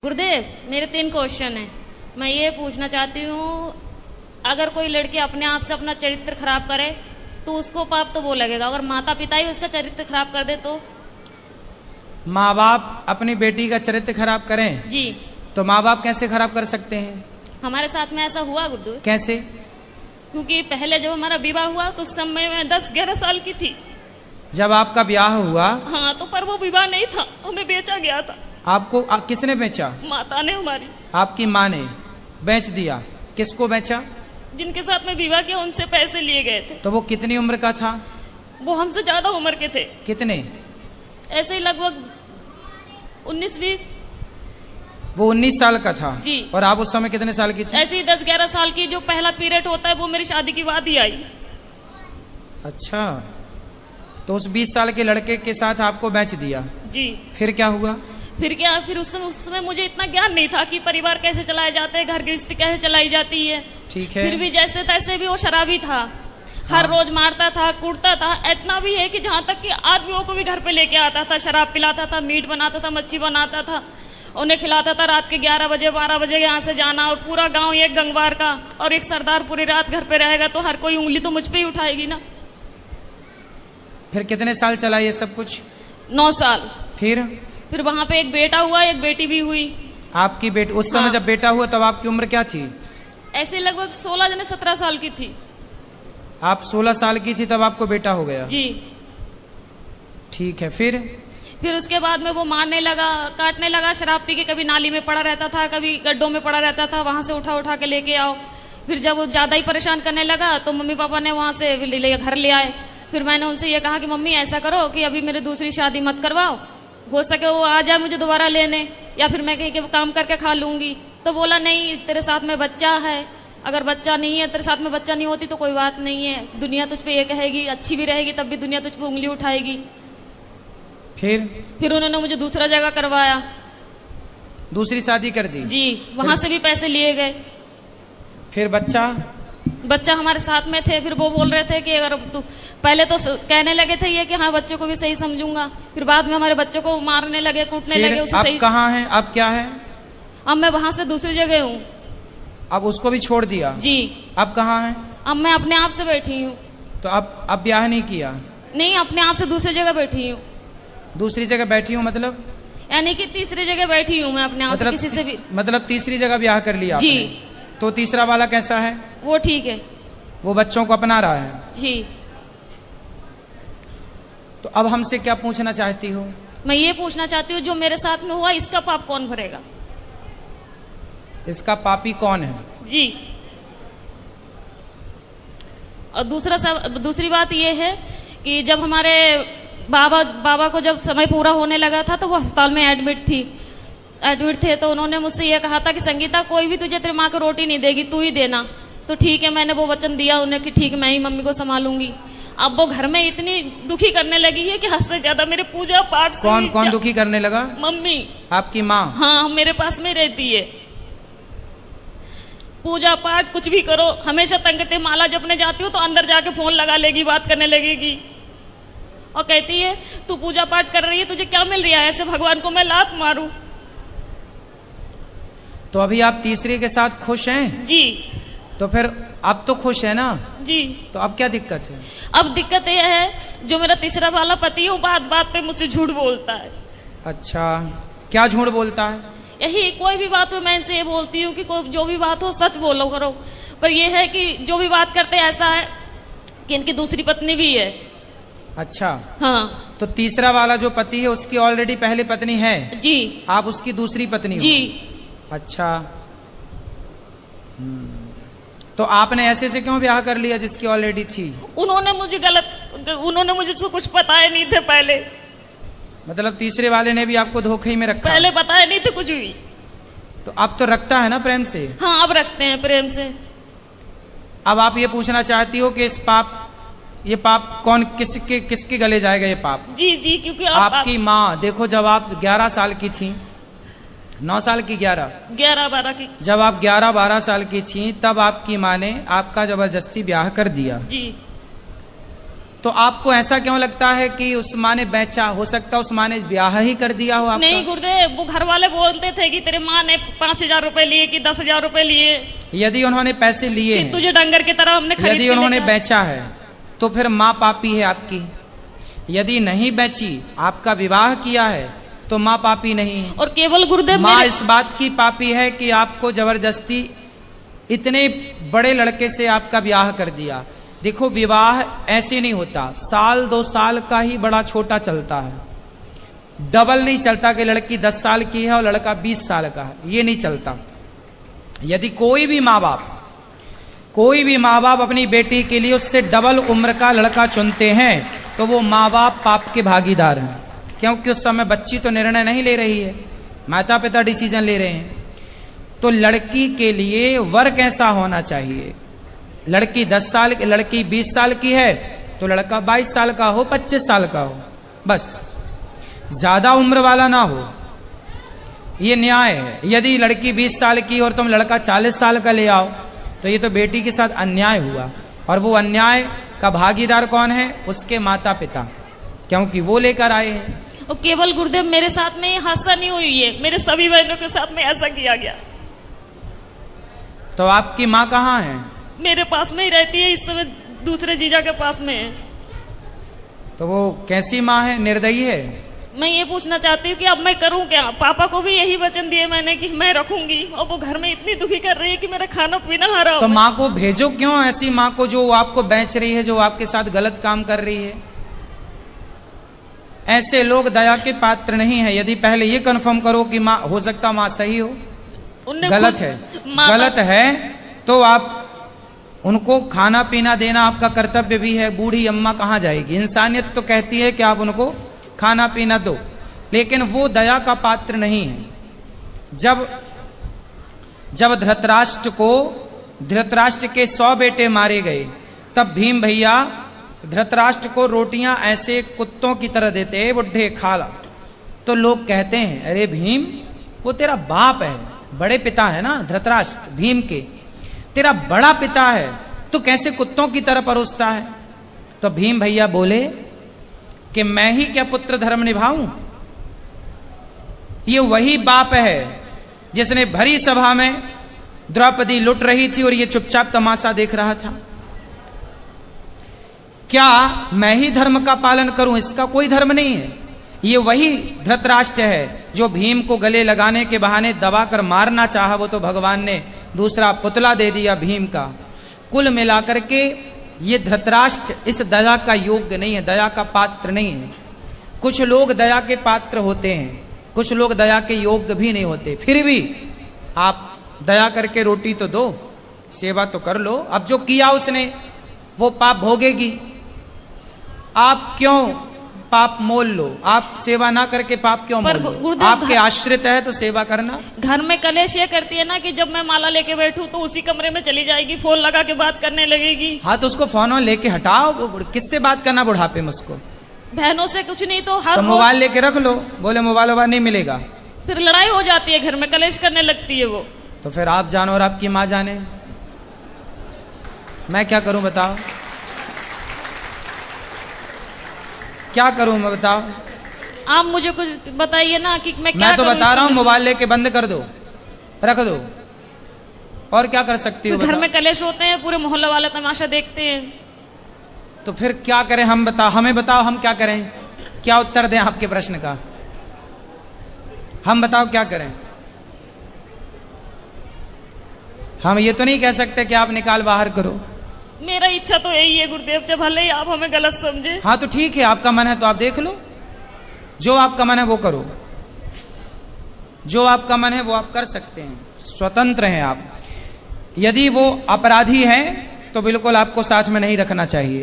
गुरुदेव, मेरे 3 क्वेश्चन है। मैं ये पूछना चाहती हूँ, अगर कोई लड़की अपने आप से अपना चरित्र खराब करे तो उसको पाप तो वो लगेगा, अगर माता पिता ही उसका चरित्र खराब कर दे तो? माँ बाप अपनी बेटी का चरित्र खराब करें जी। तो माँ बाप कैसे खराब कर सकते हैं? हमारे साथ में ऐसा हुआ गुरुदेव। कैसे? क्योंकि पहले जब हमारा विवाह हुआ तो उस समय मैं 10-11 साल की थी। जब आपका ब्याह हुआ? हाँ, तो पर वो विवाह नहीं था, हमें बेचा गया था। आपको किसने बेचा? माता ने हमारी। आपकी माँ ने बेच दिया? किसको बेचा? जिनके साथ में विवाह किया उनसे पैसे लिए गए थे। तो वो कितनी उम्र का था? वो हमसे ज्यादा उम्र के थे। कितने? ऐसे ही लगभग 19-20। वो 19 साल का था जी। और आप उस समय कितने साल की थी? ऐसे ही 10-11 साल की जो पहला पीरियड होता है वो मेरी शादी के बाद ही आई। अच्छा, तो उस 20 साल के लड़के के साथ आपको बेच दिया? जी। फिर क्या हुआ? फिर क्या, फिर उस समय मुझे इतना ज्ञान नहीं था कि परिवार कैसे चलाए जाते हैं, घर गृहस्थी कैसे चलाई जाती है। ठीक है। फिर भी जैसे तैसे भी वो शराबी था। हर रोज मारता था, कूटता था। इतना भी है कि जहाँ तक कि आदमियों को भी घर पे लेके आता था, शराब पिलाता था, मीट बनाता था, मच्छी बनाता था, उन्हें खिलाता था। रात के 11 बजे 12 बजे यहाँ से जाना, और पूरा गांव एक गंगवार का और एक सरदार पूरी रात घर पे रहेगा तो हर कोई उंगली तो मुझ पे ही उठाएगी ना। फिर कितने साल चला ये सब कुछ? 9 साल। फिर वहां पे एक बेटा हुआ, एक बेटी भी हुई। आपकी बेटी उस समय जब बेटा हुआ तब आपकी उम्र क्या थी? ऐसे लगभग 16-17 साल की थी। आप 16 साल की थी तब आपको बेटा हो गया? जी। ठीक है। फिर उसके बाद में वो मारने लगा, काटने लगा। शराब पी के कभी नाली में पड़ा रहता था, कभी गड्ढों में पड़ा रहता था, वहां से उठा उठा के लेके आओ। फिर जब वो ज्यादा ही परेशान करने लगा तो मम्मी पापा ने वहां से घर ले आए। फिर मैंने उनसे ये कहा कि मम्मी ऐसा करो कि अभी मेरी दूसरी शादी मत करवाओ, हो सके वो आ जाए मुझे दोबारा लेने, या फिर मैं कहीं के काम करके खा लूंगी। तो बोला नहीं, तेरे साथ में बच्चा है, अगर बच्चा नहीं है, तेरे साथ में बच्चा नहीं होती तो कोई बात नहीं है, दुनिया तुझ पे ये कहेगी, अच्छी भी रहेगी तब भी दुनिया तुझ पे उंगली उठाएगी। फिर उन्होंने मुझे दूसरा जगह करवाया। दूसरी शादी कर दी? जी। वहां से भी पैसे लिए गए। फिर बच्चा हमारे साथ में थे। फिर वो बोल रहे थे कि अगर तू, पहले तो कहने लगे थे ये कि हाँ बच्चों को भी सही समझूंगा, फिर बाद में हमारे बच्चों को मारने लगे, कूटने लगे। उसे सही। कहाँ है अब? क्या है अब? मैं वहां से दूसरी जगह हूँ। अब उसको भी छोड़ दिया? जी। अब कहाँ है? अब मैं अपने आप से बैठी हूँ। तो अब ब्याह नहीं किया? नहीं, अपने आप से दूसरी जगह बैठी हूँ। दूसरी जगह बैठी हूँ मतलब? यानी कि तीसरी जगह बैठी हूँ मैं अपने आप से, किसी से भी। मतलब तीसरी जगह ब्याह कर लिया जी। आपने? तो तीसरा वाला कैसा है? वो ठीक है, वो बच्चों को अपना रहा है? जी। तो अब हमसे क्या पूछना चाहती हो? मैं ये पूछना चाहती हूँ, जो मेरे साथ में हुआ इसका पाप कौन भरेगा? इसका पापी कौन है? जी। और दूसरी बात ये है कि जब हमारे बाबा को जब समय पूरा होने लगा था तो वो अस्पताल में एडमिट थे, तो उन्होंने मुझसे ये कहा था कि संगीता, कोई भी तुझे तेरी माँ को रोटी नहीं देगी, तू ही देना। तो ठीक है, मैंने वो वचन दिया उन्हें कि ठीक है, मैं ही मम्मी को संभालूंगी। अब वो घर में इतनी दुखी करने लगी है कि हद से ज्यादा मेरे पूजा पाठ से। कौन दुखी करने लगा? मम्मी। आपकी माँ? हाँ, मेरे पास में रहती है। पूजा पाठ कुछ भी करो, हमेशा तंग करते। माला जपने जाती हूँ तो अंदर जाके फोन लगा लेगी, बात करने लगेगी और कहती है तू पूजा पाठ कर रही है, तुझे क्या मिल रहा है, ऐसे भगवान को मैं लात मारूं। तो अभी आप तीसरे के साथ खुश हैं? जी। तो फिर अब तो खुश है ना? जी। तो अब क्या दिक्कत है? अब दिक्कत यह है, जो मेरा तीसरा वाला पति है वो बात बात पे मुझसे झूठ बोलता है। अच्छा, क्या झूठ बोलता है? यही, कोई भी बात हो मैं इनसे ये बोलती हूँ कि जो भी बात हो सच बोलो करो, पर यह है कि जो भी बात करते ऐसा है कि इनकी दूसरी पत्नी भी है। अच्छा। हाँ। तो तीसरा वाला जो पति है उसकी ऑलरेडी पहली पत्नी है? जी। आप उसकी दूसरी पत्नी हो? जी। अच्छा। तो आपने ऐसे से क्यों ब्याह कर लिया जिसकी ऑलरेडी थी? उन्होंने मुझे कुछ बताया नहीं थे पहले। मतलब तीसरे वाले ने भी आपको धोखे में रखा? पहले बताया नहीं थे कुछ भी। तो अब तो रखता है ना प्रेम से? हाँ, अब रखते हैं प्रेम से। अब आप ये पूछना चाहती हो कि ये पाप कौन, किसके गले जाएगा ये पाप? जी जी, क्योंकि आपकी माँ। देखो, जब आप 11 साल की थी, 9 साल की, 11-12 की, जब आप 11-12 साल की थी तब आपकी माँ ने आपका जबरदस्ती ब्याह कर दिया। जी। तो आपको ऐसा क्यों लगता है कि उस माँ ने बेचा? हो सकता है उस माँ ने ब्याह ही कर दिया हो आपका। नहीं गुरुदेव, वो घर वाले बोलते थे कि तेरे माँ ने 5,000 रुपए लिए कि 10,000 रुपए लिए, यदि उन्होंने पैसे लिए कि हैं, तुझे डंगर की तरह हमने खरीद यदि के उन्होंने लेकर। बेचा है तो फिर माँ पापी है आपकी। यदि नहीं बेची, आपका विवाह किया है, तो माँ पापी नहीं है। और केवल गुरुदेव माँ मेरे- इस बात की पापी है कि आपको जबरदस्ती इतने बड़े लड़के से आपका ब्याह कर दिया। देखो, विवाह ऐसे नहीं होता, 1-2 साल का ही बड़ा छोटा चलता है, डबल नहीं चलता कि लड़की 10 साल की है और लड़का 20 साल का है, ये नहीं चलता। यदि कोई भी माँ बाप अपनी बेटी के लिए उससे डबल उम्र का लड़का चुनते हैं तो वो माँ बाप पाप के भागीदार हैं, क्योंकि उस समय बच्ची तो निर्णय नहीं ले रही है, माता पिता डिसीजन ले रहे हैं। तो लड़की के लिए वर कैसा होना चाहिए? लड़की 10 साल, लड़की 20 साल की है तो लड़का 22 साल का हो, 25 साल का हो, बस ज्यादा उम्र वाला ना हो, ये न्याय है। यदि लड़की 20 साल की और तुम लड़का 40 साल का ले आओ तो ये तो बेटी के साथ अन्याय हुआ, और वो अन्याय का भागीदार कौन है? उसके माता पिता, क्योंकि वो लेकर आए हैं। और केवल गुरुदेव मेरे साथ में ये हादसा नहीं हुई है, मेरे सभी बहनों के साथ में ऐसा किया गया। तो आपकी माँ कहाँ है? मेरे पास में ही रहती है, इस समय दूसरे जीजा के पास में है। तो वो कैसी माँ है? निर्दयी है? मैं ये पूछना चाहती हूँ कि अब मैं करूँ क्या? पापा को भी यही वचन दिए मैंने कि मैं रखूंगी, और वो घर में इतनी दुखी कर रही है कि मेरा खाना पीना हराम तो है। माँ को भेजो क्यों, ऐसी माँ को जो आपको बेच रही है, जो आपके साथ गलत काम कर रही है। ऐसे लोग दया के पात्र नहीं है। यदि पहले ये कन्फर्म करो कि माँ, हो सकता माँ सही हो, उनने गलत खुद- है, माँ- गलत है तो आप उनको खाना पीना देना आपका कर्तव्य भी है। बूढ़ी अम्मा कहाँ जाएगी? इंसानियत तो कहती है कि आप उनको खाना पीना दो, लेकिन वो दया का पात्र नहीं है। जब धृतराष्ट्र के 100 बेटे मारे गए, तब भीम भैया धृतराष्ट्र को रोटियां ऐसे कुत्तों की तरह देते, बुढ़े खा ला। तो लोग कहते हैं, अरे भीम, वो तेरा बाप है, बड़े पिता है ना धृतराष्ट्र भीम के, तेरा बड़ा पिता है, तो कैसे कुत्तों की तरह परोसता है? तो भीम भैया बोले कि मैं ही क्या पुत्र धर्म निभाऊं? ये वही बाप है जिसने भरी सभा में द्रौपदी लुट रही थी और ये चुपचाप तमाशा देख रहा था। क्या मैं ही धर्म का पालन करूं? इसका कोई धर्म नहीं है। ये वही धृतराष्ट्र है जो भीम को गले लगाने के बहाने दबाकर मारना चाहा, वो तो भगवान ने दूसरा पुतला दे दिया भीम का। कुल मिलाकर के ये धृतराष्ट्र इस दया का योग्य नहीं है, दया का पात्र नहीं है। कुछ लोग दया के पात्र होते हैं, कुछ लोग दया के योग्य भी नहीं होते। फिर भी आप दया करके रोटी तो दो, सेवा तो कर लो। अब जो किया उसने वो पाप भोगेगी। आप क्यों पाप मोल लो? आप सेवा ना करके पाप क्यों मोल पर लो? गुरुदेव, आपके आश्रित है तो सेवा करना। घर में कलेश ये करती है ना कि जब मैं माला लेके बैठूं तो उसी कमरे में चली जाएगी, फोन लगा के बात करने लगेगी। हाँ, तो उसको फोन लेके हटाओ। किससे बात करना बुढ़ापे में उसको? बहनों से कुछ नहीं तो हर तो रोज- मोबाइल लेके रख लो, बोले मोबाइल वोबाइल नहीं मिलेगा, फिर लड़ाई हो जाती है घर में, कलेश करने लगती है वो। तो फिर आप जानो और आपकी माँ जाने, मैं क्या करूं बताओ? क्या करूं मैं बताओ? आप मुझे कुछ बताइए ना कि मैं क्या मैं तो करूं बता इस रहा हूं, समय से? मोबाइल लेके बंद कर दो, रख दो, और क्या कर सकती हो फिर घर बताओ? में कलेश होते हैं, पूरे मोहल्ले वाले तमाशा देखते हैं। तो फिर क्या करें हम? बताओ, हमें बताओ, हम क्या करें? क्या उत्तर दें आपके प्रश्न का? हम बताओ क्या करें? हम ये तो नहीं कह सकते कि आप निकाल बाहर करो। मेरा इच्छा तो यही है गुरुदेव, चाहे भले ही आप हमें गलत समझे। हाँ तो ठीक है, आपका मन है तो आप देख लो, जो आपका मन है वो करो, जो आपका मन है वो आप कर सकते हैं, स्वतंत्र हैं आप। यदि वो अपराधी हैं तो बिल्कुल आपको साथ में नहीं रखना चाहिए।